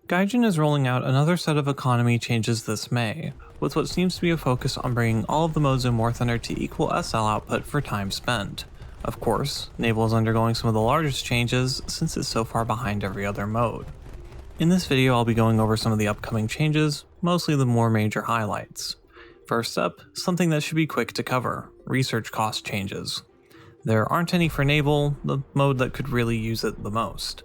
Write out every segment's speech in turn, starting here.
Gaijin is rolling out another set of economy changes this May, with what seems to be a focus on bringing all of the modes in War Thunder to equal SL output for time spent. Of course, Naval is undergoing some of the largest changes since it's so far behind every other mode. In this video I'll be going over some of the upcoming changes, mostly the more major highlights. First up, something that should be quick to cover, research cost changes. There aren't any for Naval, the mode that could really use it the most.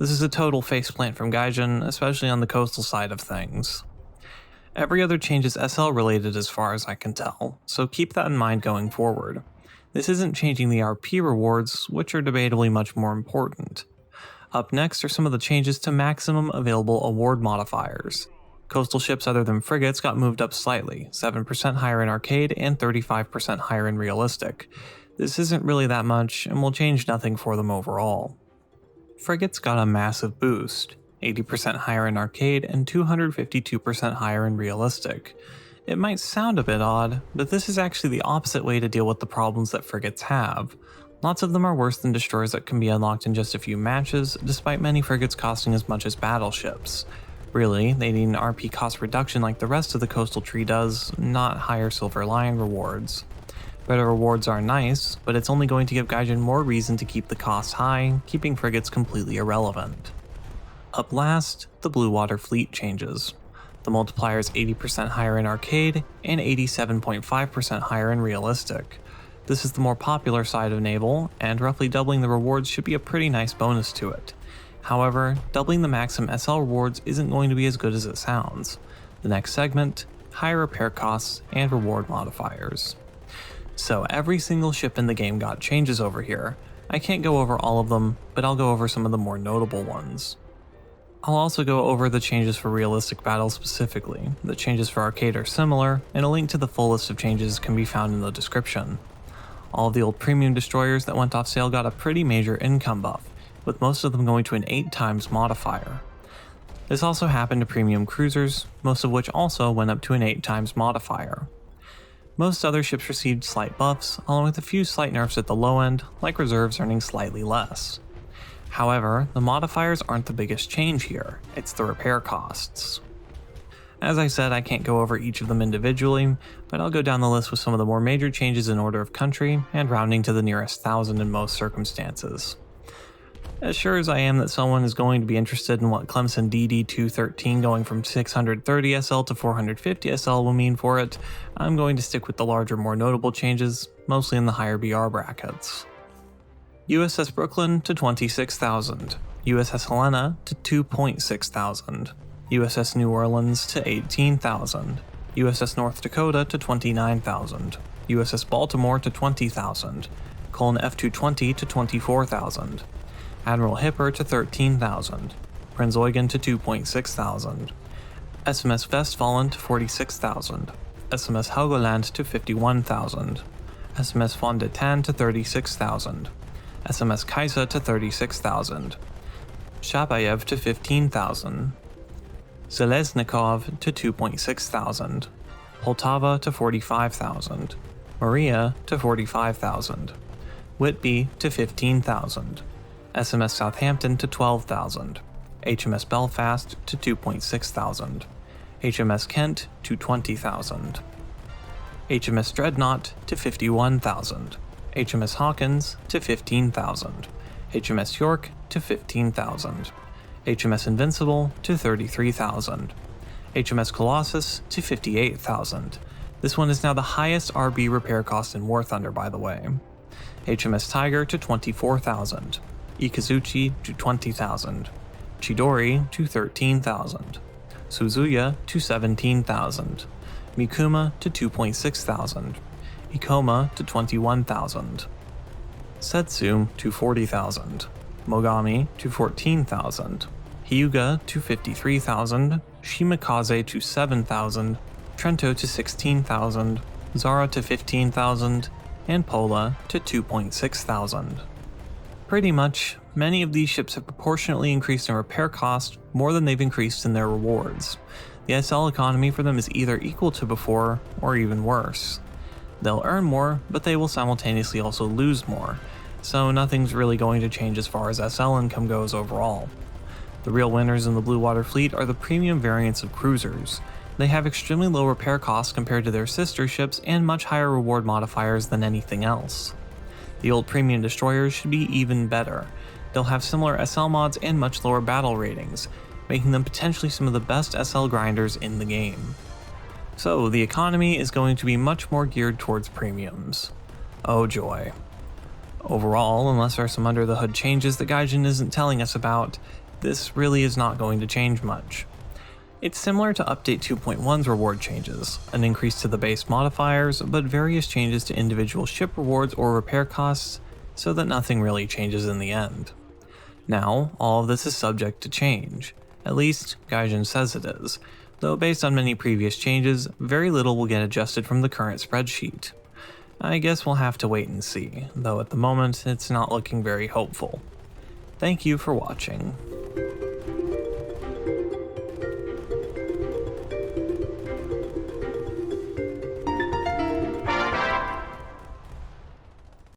This is a total faceplant from Gaijin, especially on the coastal side of things. Every other change is SL related as far as I can tell, so keep that in mind going forward. This isn't changing the RP rewards, which are debatably much more important. Up next are some of the changes to maximum available award modifiers. Coastal ships other than frigates got moved up slightly, 7% higher in arcade and 35% higher in realistic. This isn't really that much, and will change nothing for them overall. Frigates got a massive boost, 80% higher in arcade and 252% higher in realistic. It might sound a bit odd, but this is actually the opposite way to deal with the problems that frigates have. Lots of them are worse than destroyers that can be unlocked in just a few matches, despite many frigates costing as much as battleships. Really, they need an RP cost reduction like the rest of the coastal tree does, not higher Silver Lion rewards. Better rewards are nice, but it's only going to give Gaijin more reason to keep the costs high, keeping frigates completely irrelevant. Up last, the Blue Water Fleet changes. The multiplier is 80% higher in arcade and 87.5% higher in realistic. This is the more popular side of Naval, and roughly doubling the rewards should be a pretty nice bonus to it. However, doubling the maximum SL rewards isn't going to be as good as it sounds. The next segment, higher repair costs and reward modifiers. So every single ship in the game got changes over here. I can't go over all of them, but I'll go over some of the more notable ones. I'll also go over the changes for realistic battles specifically. The changes for arcade are similar, and a link to the full list of changes can be found in the description. All of the old premium destroyers that went off sale got a pretty major income buff, with most of them going to an 8 times modifier. This also happened to premium cruisers, most of which also went up to an 8 times modifier. Most other ships received slight buffs, along with a few slight nerfs at the low end, like reserves earning slightly less. However, the modifiers aren't the biggest change here, it's the repair costs. As I said, I can't go over each of them individually, but I'll go down the list with some of the more major changes in order of country, and rounding to the nearest 1,000 in most circumstances. As sure as I am that someone is going to be interested in what Clemson DD213 going from 630 SL to 450 SL will mean for it, I'm going to stick with the larger, more notable changes, mostly in the higher BR brackets. USS Brooklyn to 26,000, USS Helena to 2,600, USS New Orleans to 18,000, USS North Dakota to 29,000, USS Baltimore to 20,000, Cullen F-220 to 24,000, Admiral Hipper to 13,000, Prinz Eugen to 2,600, SMS Westfalen to 46,000, SMS Helgoland to 51,000, SMS Von de Tan to 36,000, SMS Kaiser to 36,000, Shabayev to 15,000, Zeleznikov to 2,600, Poltava to 45,000, Maria to 45,000, Whitby to 15,000, SMS Southampton to 12,000, HMS Belfast to 2,600, HMS Kent to 20,000, HMS Dreadnought to 51,000, HMS Hawkins to 15,000, HMS York to 15,000, HMS Invincible to 33,000, HMS Colossus to 58,000. This one is now the highest RB repair cost in War Thunder, by the way. HMS Tiger to 24,000, Ikazuchi to 20,000, Chidori to 13,000, Suzuya to 17,000, Mikuma to 2,600, Ikoma to 21,000, Setsu to 40,000, Mogami to 14,000, Hyuga to 53,000, Shimakaze to 7,000, Trento to 16,000, Zara to 15,000, and Pola to 2,600. Pretty much, many of these ships have proportionately increased in repair cost more than they've increased in their rewards. The SL economy for them is either equal to before, or even worse. They'll earn more, but they will simultaneously also lose more, so nothing's really going to change as far as SL income goes overall. The real winners in the Blue Water Fleet are the premium variants of cruisers. They have extremely low repair costs compared to their sister ships and much higher reward modifiers than anything else. The old premium destroyers should be even better. They'll have similar SL mods and much lower battle ratings, making them potentially some of the best SL grinders in the game. So the economy is going to be much more geared towards premiums. Oh joy. Overall, unless there are some under the hood changes that Gaijin isn't telling us about, this really is not going to change much. It's similar to Update 2.1's reward changes, an increase to the base modifiers, but various changes to individual ship rewards or repair costs, so that nothing really changes in the end. Now, all of this is subject to change. At least, Gaijin says it is, though based on many previous changes, very little will get adjusted from the current spreadsheet. I guess we'll have to wait and see, though at the moment it's not looking very hopeful. Thank you for watching.